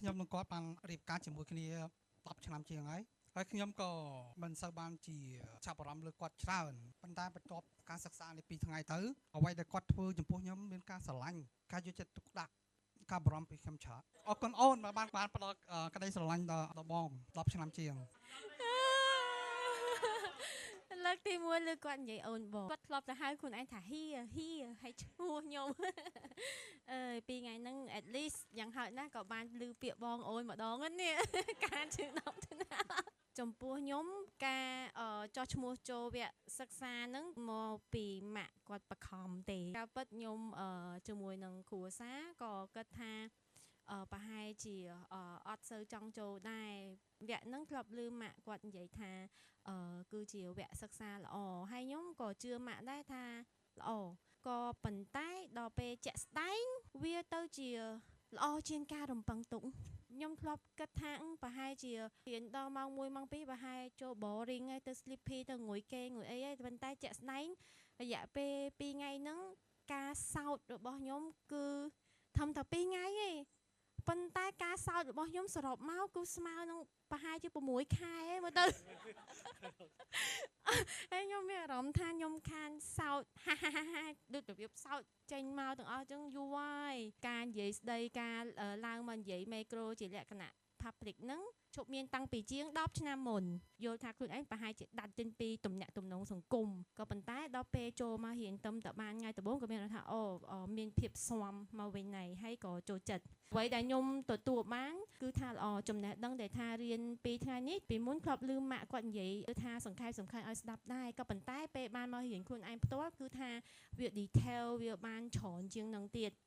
ខ្ញុំនឹងគាត់បានរៀបការជាមួយគ្នា10ឆ្នាំជាងហើយខ្ញុំក៏មិនសូវបានជាចាប់អារម្មណ៍លើគាត់ច្រើនប៉ុន្តែបន្ទាប់ការសិក្សានេះ2ថ្ងៃទៅអ្វីដែលគាត់ធ្វើចំពោះខ្ញុំមានការស្រឡាញ់ការយកចិត្តទុកដាក់ការបារម្ភពីខ្ញុំច្រើនអរគុណអូនបានផ្ដល់ក្តីស្រឡាញ់ដល់បង10ឆ្នាំជាងលើកទី1លើគាត់និយាយអូនបងគាត់ធ្លាប់ទៅហៅខ្លួនឯងថាហៀហើយឈ្មោះខ្ញុំអើយ2ថ្ងៃហ្នឹង at least យ៉ាងហោចណាស់ក៏បានឮពាក្យបងអូនម្ដងនេះការជឿ10ទៅណាចំពោះខ្ញុំការចោះឈ្មោះចូលវគ្គសិក្សាហ្នឹងមកពីម៉ាក់គាត់បខំទេការពិតខ្ញុំជាមួយនឹងគ្រួសារក៏គិតថាប្រហែលជាអត់សូវចង់ចូលដែរវគ្គហ្នឹងធ្លាប់ឮម៉ាក់គាត់និយាយថាគឺជាវគ្គសិក្សាល្អហើយខ្ញុំក៏ជឿម៉ាក់ដែរថាល្អក៏ប៉ុន្តែដល់ពេលជាក់ស្ដែងវាទៅជាល្អជាងការរំពឹងទុកខ្ញុំធ្លាប់គិតថាប្រហែលជារៀនដល់ម៉ោង1ម៉ោង2ប្រហែលចូល boring ហើយទៅ sleepy ទៅងុយគេងុយអីហើយប៉ុន្តែជាក់ស្ដែងរយៈពេល2ថ្ងៃហ្នឹងការសោតរបស់ខ្ញុំគឺធំតែ2ថ្ងៃឯងប៉ុន្តែការសោតរបស់ខ្ញុំសរុបមកគឺស្មើនឹងប្រហែលជា6ខែមើលទៅហើយខ្ញុំមានអារម្មណ៍ថាខ្ញុំខានសោតដូចរបៀបសោតចេញមកទាំងអស់ចឹងយូរហើយការនិយាយស្ដីការឡើងមកនិយាយមេក្រូជាលក្ខណៈ public ហ្នឹងជប់មានតាំងពីជាង10ឆ្នាំមុនយល់ថាខ្លួនឯងប្រហែលជាដាច់ចេញពីទំនាក់ទំនងសង្គមក៏ប៉ុន្តែដល់ពេលចូលមករៀនទៅបានថ្ងៃដំបូងក៏មានថាមានភាពស្មមកវិញហើយក៏ចូលចិត្តអ្វីដែលខ្ញុំទទួលបានគឺថាល្អចំណេះដឹងដែលថារៀនពីថ្ងៃនេះពីមុនធ្លាប់ឮម៉ាក់គាត់និយាយថាសង្ខេបឲ្យស្ដាប់ដែរក៏ប៉ុន្តែពេលបានមករៀនខ្លួនឯងផ្ទាល់គឺថាវា detail វាបានច្រើនជាងនឹងទៀត